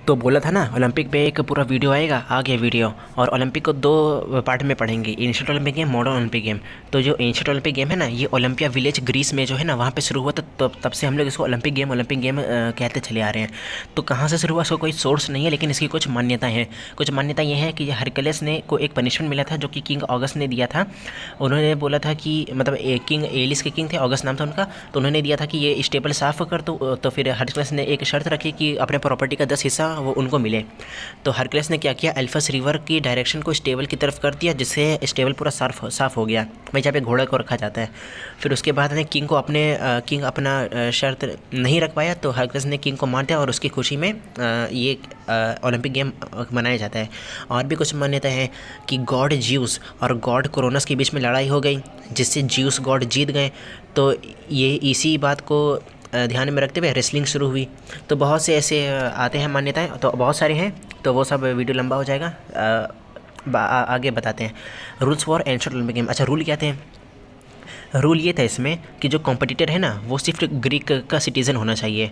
तो बोला था ना ओलंपिक पे एक पूरा वीडियो आएगा, आ गया वीडियो। और ओलंपिक को दो पार्ट में पढ़ेंगे, ancient Olympic game, modern Olympic game. तो जो एंशिएंट ओलंपिक गेम है ना, ये ओलंपिया विलेज ग्रीस में जो है ना वहाँ पे शुरू हुआ था। तब से हम लोग इसको ओलंपिक गेम कहते चले आ रहे हैं। तो कहाँ से शुरू हुआ इसका कोई सोर्स नहीं है, लेकिन इसकी कुछ मान्यताएं हैं। कुछ मान्यता ये है कि हरकलेस ने को एक पनिशमेंट मिला था जो कि किंग ऑगस्ट ने दिया था। उन्होंने बोला था कि मतलब किंग एलिस के किंग थे, ऑगस्ट नाम था उनका। तो उन्होंने दिया था कि ये स्टेबल साफ कर। तो फिर हरकलेस ने एक शर्त रखी कि अपने प्रॉपर्टी का 10 हिस्सा वो उनको मिले। तो हरक्लेस ने क्या किया, एल्फस रिवर की डायरेक्शन को स्टेबल की तरफ कर दिया, जिससे स्टेबल पूरा साफ हो गया, वहीं जहाँ पे घोड़ा को रखा जाता है। फिर उसके बाद ने किंग अपना शर्त नहीं रख पाया, तो हरक्लेस ने किंग को मार दिया और उसकी खुशी में ये ओलंपिक गेम मनाया जाता है। और भी कुछ मान्यता है कि गॉड ज्यूस और गॉड क्रोनस के बीच में लड़ाई हो गई, जिससे ज्यूस गॉड जीत गए। तो ये इसी बात को ध्यान में रखते हुए रेसलिंग शुरू हुई। तो बहुत से ऐसे आते हैं मान्यताएं, तो बहुत सारे हैं, तो वो सब वीडियो लंबा हो जाएगा। आगे बताते हैं rules for ancient Olympic game. अच्छा, रूल क्या थे? रूल ये था इसमें कि जो कॉम्पिटिटर है ना वो सिर्फ ग्रीक का सिटीज़न होना चाहिए,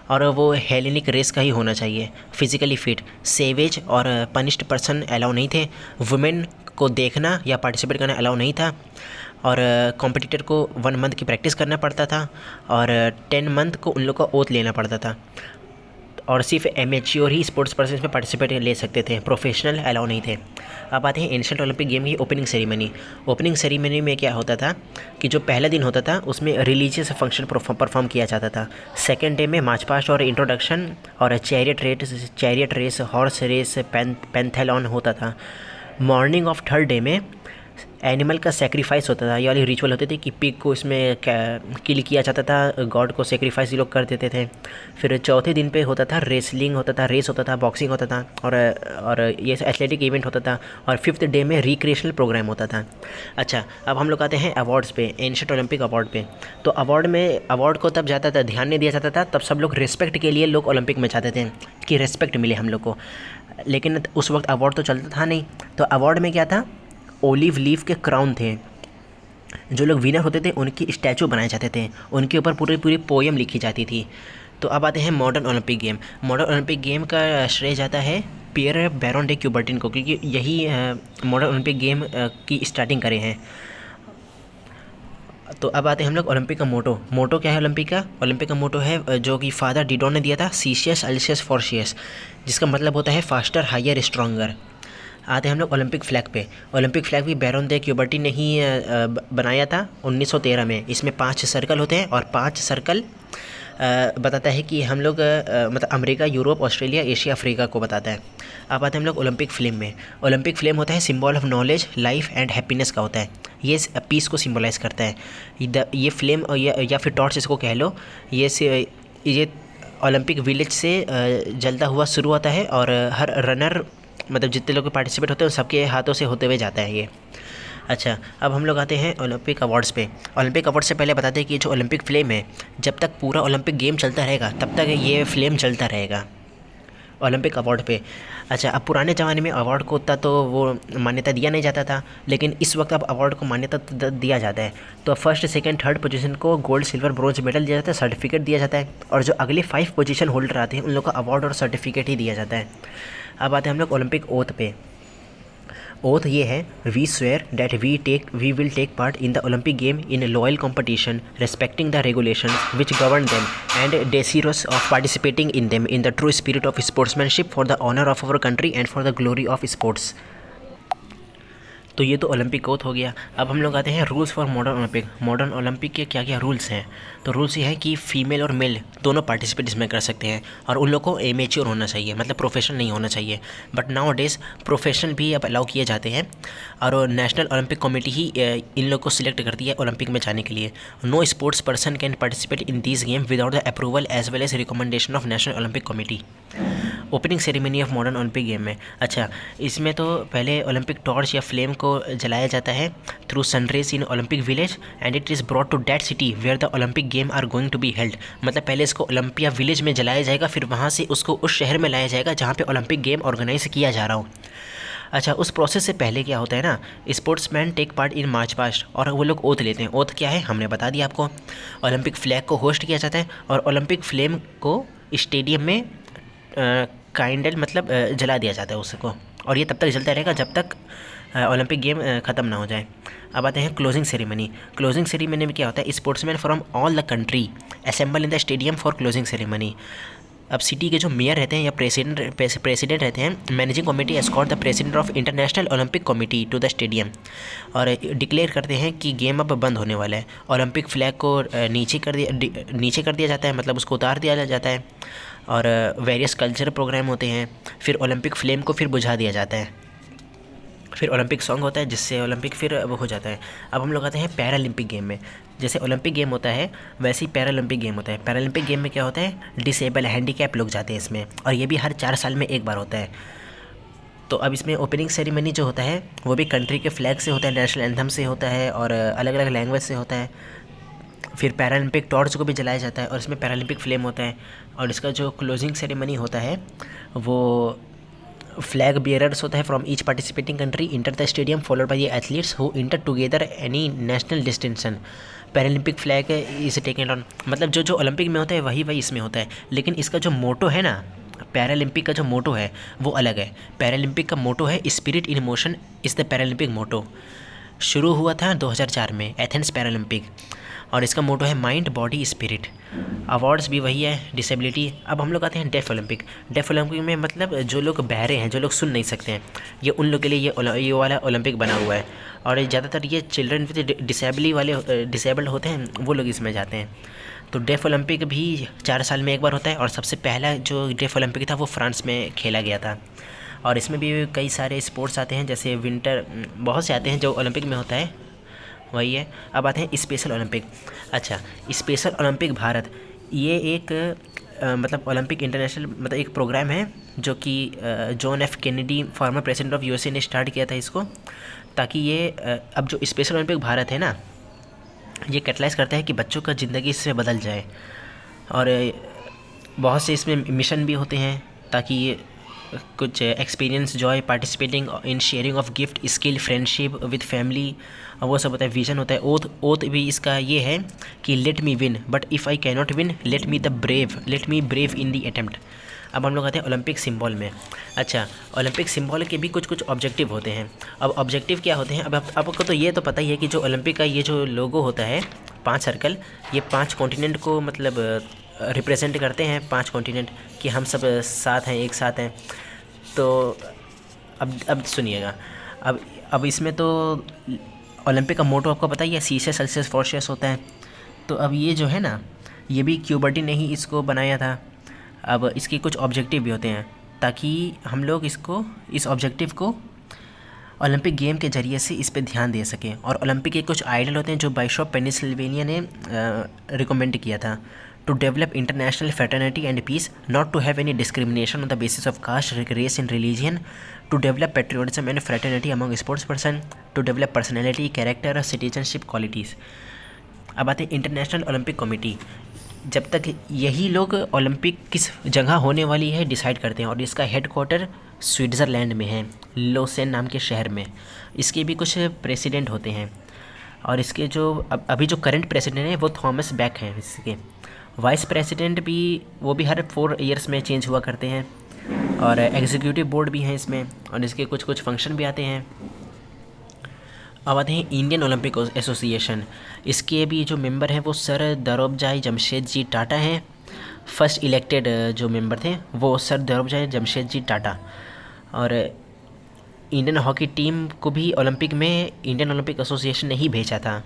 और वो हेलेनिक रेस का ही होना चाहिए, फिज़िकली फिट, सेवेज और पनिश्ड पर्सन अलाउ नहीं थे। वुमेन को देखना या पार्टिसिपेट करना अलाउ नहीं था। और कॉम्पिटिटर को 1 मंथ की प्रैक्टिस करना पड़ता था, और 10 मंथ को उन लोग का ओथ लेना पड़ता था। और सिर्फ एमेच्योर ही स्पोर्ट्स पर्सन में पार्टिसिपेट ले सकते थे, प्रोफेशनल अलाउ नहीं थे। अब आते हैं एंशिएंट ओलंपिक गेम की ओपनिंग सेरेमनी। ओपनिंग सेरेमनी में क्या होता था कि जो पहला दिन होता था उसमें रिलीजियस फंक्शन परफॉर्म किया जाता था। सेकेंड डे में मार्च पास्ट और इंट्रोडक्शन और चैरियट रेस, हॉर्स रेस, पैंथेलॉन होता था। मॉर्निंग ऑफ थर्ड डे में एनिमल का सेक्रीफाइस होता था। ये वाली रिचुअल होते थे कि पिग को इसमें किल किया जाता था, गॉड को सेक्रीफाइस ये लोग कर देते थे। फिर चौथे दिन पे होता था रेसलिंग होता था, रेस होता था, बॉक्सिंग होता था, और ये एथलेटिक इवेंट होता था। और फिफ्थ डे में रिक्रिएशनल प्रोग्राम होता था। अच्छा, अब हम लोग आते हैं अवार्ड्स पे, एंशिएंट ओलंपिक अवार्ड पे। तो अवार्ड को तब जाता था, ध्यान नहीं दिया जाता था, तब सब लोग रिस्पेक्ट के लिए लोग ओलंपिक में चाहते थे कि रिस्पेक्ट मिले हम लोग को। लेकिन उस वक्त अवार्ड तो चलता था नहीं। तो अवार्ड में क्या था, ओलिव लीफ के क्राउन थे। जो लोग विनर होते थे उनकी स्टैचू बनाए जाते थे, उनके ऊपर पूरी पूरी पोएम लिखी जाती थी। तो अब आते हैं modern Olympic game. Modern Olympic game का श्रेय जाता है पियर बैरोन डे क्यूबर्टिन को, क्योंकि यही मॉडर्न ओलंपिक गेम की स्टार्टिंग करे हैं। तो अब आते हैं हम लोग ओलंपिक का मोटो क्या है ओलंपिक का? ओलंपिक का मोटो है जो कि फादर डिडॉन ने दिया था, सीशियस अल्सियस फॉर्शियस, जिसका मतलब होता है फास्टर, हायर, स्ट्रॉन्गर। आते हैं हम लोग ओलंपिक फ्लैग पे। ओलंपिक फ्लैग भी बैरोन दे क्यूबर्टी ने ही बनाया था 1913 में। इसमें 5 सर्कल होते हैं, और 5 सर्कल बताता है कि हम लोग मतलब America, Europe, Australia, Asia, Africa को बताता है। अब आते हैं हम लोग ओलंपिक फ्लेम में। ओलंपिक फ्लेम होता है symbol of knowledge, life and happiness का होता है। ये पीस को सिंबलाइज़ करता है। ये फ्लेम या फिर टॉर्च इसको कह लो, ये ओलंपिक विलेज से जलता हुआ शुरू होता है, और हर रनर मतलब जितने लोग पार्टिसिपेट होते हैं सबके हाथों से होते हुए जाता है ये। अच्छा, अब हम लोग आते हैं ओलंपिक अवार्ड्स पे। ओलंपिक अवार्ड से पहले बताते हैं कि जो ओलंपिक फ्लेम है, जब तक पूरा ओलंपिक गेम चलता रहेगा तब तक ये फ्लेम चलता रहेगा ओलंपिक अवार्ड पे। अच्छा, अब पुराने ज़माने में अवार्ड को उतना तो वो मान्यता दिया नहीं जाता था, लेकिन इस वक्त अब अवार्ड को मान्यता दिया जाता है। तो फर्स्ट, सेकंड, थर्ड पोजीशन को गोल्ड, सिल्वर, ब्रोंज मेडल दिया जाता है, सर्टिफिकेट दिया जाता है, और जो अगले 5 पोजीशन होल्डर आते हैं उन लोग को अवार्ड और सर्टिफिकेट ही दिया जाता है। अब आते हैं हम लोग ओलंपिक ओथ पे। ओथ ये है, we swear that we will take part in the Olympic game in loyal competition, respecting the regulation which govern them, and desirous of participating in them in the true spirit of sportsmanship for the honour of our country and for the glory of sports. तो ये तो Olympic oath हो गया। अब हम लोग आते हैं rules for modern Olympic. Modern Olympic के क्या क्या रूल्स हैं? तो रूल्स ये है कि फ़ीमेल और मेल दोनों पार्टिसिपेट इसमें कर सकते हैं, और उन लोग को एमेच्योर होना चाहिए, मतलब प्रोफेशनल नहीं होना चाहिए। बट नाउ डेज़ प्रोफेशनल भी अब अलाउ किए जाते हैं, और नेशनल ओलंपिक कमेटी ही इन लोग को सिलेक्ट करती है ओलंपिक में जाने के लिए। No sports person can participate in this game without the approval as well as recommendation of national Olympic committee. Opening ceremony of modern Olympic game में, अच्छा, इसमें तो पहले ओलंपिक टॉर्च या फ्लेम को जलाया जाता है through sun rays in Olympic village, and it is brought to that city where the Olympic game are going to be held. मतलब पहले इसको ओलंपिया विलेज में जलाया जाएगा, फिर वहाँ से उसको उस शहर में लाया जाएगा जहाँ पे ओलंपिक गेम ऑर्गेनाइज किया जा रहा हो। अच्छा, उस प्रोसेस से पहले क्या होता है ना, sportsman take part in march past, और वो लोग ओथ लेते हैं। ओथ क्या है हमने बता दिया आपको। ओलंपिक फ्लैग को होस्ट किया जाता है, और ओलंपिक फ्लेम को स्टेडियम में काइंडल मतलब जला दिया जाता है उसको, और ये तब तक जलता रहेगा जब तक ओलंपिक गेम ख़त्म ना हो जाए। अब आते हैं क्लोजिंग सेरेमनी। क्लोजिंग सेरेमनी में क्या होता है, sportsman from all the country assemble in the stadium for closing ceremony. अब सिटी के जो मेयर रहते हैं या प्रेसिडेंट रहते हैं, managing committee escort the president of international Olympic committee to the stadium, और डिक्लेयर करते हैं कि गेम अब बंद होने वाला है। ओलंपिक फ्लैग को नीचे कर दिया जाता है, मतलब उसको उतार दिया जाता है, और वेरियस कल्चरल प्रोग्राम होते हैं। फिर ओलंपिक फ्लेम को फिर बुझा दिया जाता है। फिर ओलंपिक सॉन्ग होता है जिससे ओलंपिक फिर वो हो जाता है। अब हम लोग आते हैं पैरालंपिक गेम में। जैसे ओलंपिक गेम होता है वैसे ही पैरालंपिक गेम होता है। पैरालंपिक गेम में क्या होता है, डिसेबल हैंडीकैप लोग जाते हैं इसमें, और ये भी हर 4 साल में एक बार होता है। तो अब इसमें ओपनिंग सेरेमनी जो होता है वो भी कंट्री के फ्लैग से होता है, नेशनल एंथम से होता है, और अलग अलग लैंग्वेज से होता है। फिर पैरालंपिक टॉर्च को भी जलाया जाता है, और इसमें पैरालंपिक फ्लेम होता है। और इसका जो क्लोजिंग सेरेमनी होता है वो फ्लैग बियरर्स होता है from each participating country enter the stadium followed by the athletes who inter together any national distinction. Paralympic flag is taken on, मतलब जो जो ओलंपिक में होता है वही वही इसमें होता है, लेकिन इसका जो मोटो है ना, पैरालंपिक का जो मोटो है वो अलग है। पैरालंपिक का मोटो है spirit in motion is the Paralympic motto. शुरू हुआ था 2004 में एथेंस पैरालंपिक, और इसका मोटो है माइंड बॉडी स्पिरिट। अवार्ड्स भी वही है, डिसेबिलिटी। अब हम लोग आते हैं डेफ ओलंपिक। डेफ ओलंपिक में मतलब जो लोग बहरे हैं, जो लोग सुन नहीं सकते हैं, ये उन लोग के लिए ये वाला ओलंपिक बना हुआ है। और ज़्यादातर ये चिल्ड्रन विद डिसेबल्ड होते हैं वो लोग इसमें जाते हैं। तो डेफ ओलंपिक भी 4 साल में एक बार होता है, और सबसे पहला जो डेफ ओलंपिक था वो फ्रांस में खेला गया था। और इसमें भी कई सारे स्पोर्ट्स आते हैं, जैसे विंटर, बहुत से आते हैं जो ओलंपिक में होता है वही है। अब आते हैं स्पेशल ओलंपिक। अच्छा, स्पेशल ओलंपिक भारत, ये एक मतलब ओलंपिक इंटरनेशनल मतलब एक प्रोग्राम है जो कि John F Kennedy former president of USA ने स्टार्ट किया था इसको, ताकि ये अब जो स्पेशल ओलंपिक भारत है ना, ये कैटलाइज करता है कि बच्चों का ज़िंदगी इससे बदल जाए। और बहुत से इसमें मिशन भी होते हैं ताकि ये कुछ experience Joy participating in sharing of gift skill friendship with family, और वो सब होता है। विजन होता है। ओथ भी इसका ये है कि let me win but if I cannot win let me brave in the attempt. अब हम लोग आते हैं ओलंपिक सिंबल में। अच्छा, ओलंपिक सिंबल के भी कुछ कुछ ऑब्जेक्टिव होते हैं। अब ऑब्जेक्टिव क्या होते हैं, अब आपको तो ये तो पता ही है कि जो ओलंपिक का ये जो लोगो होता है 5 सर्कल, ये 5 कॉन्टिनेंट को मतलब रिप्रेजेंट करते हैं, 5 कॉन्टिनेंट कि हम सब साथ हैं, एक साथ हैं। तो अब सुनिएगा, अब इसमें तो ओलंपिक का मोटो आपको पता ही है, सी से सेल्सियस फॉर्शियस होता है। तो अब ये जो है ना, ये भी क्यूबर्टी ने ही इसको बनाया था। अब इसके कुछ ऑब्जेक्टिव भी होते हैं ताकि हम लोग इस ऑब्जेक्टिव को ओलंपिक गेम के ज़रिए से इस पे ध्यान दे सकें। और ओलंपिक के कुछ आइडल होते हैं जो बाइशॉप पेनिसिल्वेनिया ने रिकमेंड किया था, to develop international fraternity and peace, not to have any discrimination on the basis of caste, race and religion, to develop patriotism and fraternity among sports person, to develop personality, character और citizenship qualities. अब आते हैं international Olympic committee. जब तक यही लोग Olympic किस जगह होने वाली है डिसाइड करते हैं, और इसका हेडक्वार्टर स्विट्ज़रलैंड में है, लोसेन नाम के शहर में। इसके भी कुछ प्रेसिडेंट होते हैं, और इसके जो अभी जो करंट प्रेसिडेंट हैं वो थॉमस बैक हैं। इसके वाइस प्रेसिडेंट भी वो भी हर 4 ईयर्स में चेंज हुआ करते हैं, और एग्जीक्यूटिव बोर्ड भी हैं इसमें, और इसके कुछ कुछ फंक्शन भी आते हैं। अब आते हैं इंडियन ओलंपिक एसोसिएशन। इसके भी जो मेंबर हैं वो सर दरोबजाई जमशेद जी टाटा हैं। फर्स्ट इलेक्टेड जो मेंबर थे वो सर दरोबजाई जमशेद जी टाटा। और इंडियन हॉकी टीम को भी ओलंपिक में इंडियन ओलंपिक एसोसिएशन ने ही भेजा था।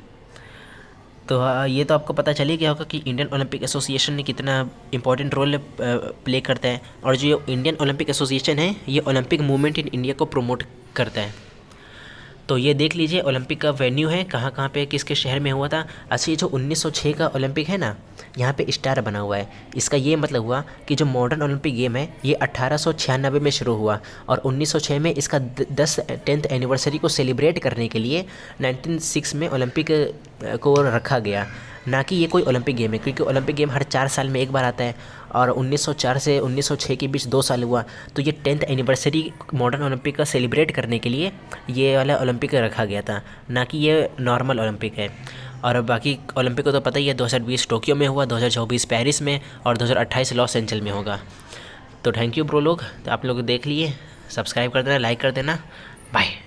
तो ये तो आपको पता चल ही गया होगा कि इंडियन ओलंपिक एसोसिएशन ने कितना इंपॉर्टेंट रोल प्ले करता है। और जो इंडियन ओलंपिक एसोसिएशन है ये ओलंपिक मूवमेंट इन इंडिया को प्रमोट करता है। तो ये देख लीजिए ओलंपिक का वेन्यू है, कहाँ कहाँ पे किसके शहर में हुआ था। अच्छा, ये जो 1906 का ओलंपिक है ना, यहाँ पे स्टार बना हुआ है। इसका ये मतलब हुआ कि जो मॉडर्न ओलंपिक गेम है ये 1896 में शुरू हुआ, और 1906 में इसका 10th एनिवर्सरी को सेलिब्रेट करने के लिए 1906 में ओलंपिक को रखा गया, ना कि ये कोई ओलंपिक गेम है। क्योंकि ओलंपिक गेम हर 4 साल में एक बार आता है, और 1904 से 1906 के बीच 2 साल हुआ। तो ये 10th एनिवर्सरी मॉडर्न ओलंपिक का सेलिब्रेट करने के लिए ये वाला ओलंपिक रखा गया था, ना कि ये नॉर्मल ओलंपिक है। और बाकी ओलंपिक को तो पता ही है, 2020 टोक्यो में हुआ, 2024 पेरिस में, और 2028 लॉस एंजल्स में होगा। तो थैंक यू ब्रो लोग, तो आप लोग देख लिए, सब्सक्राइब कर देना, लाइक कर देना, बाय।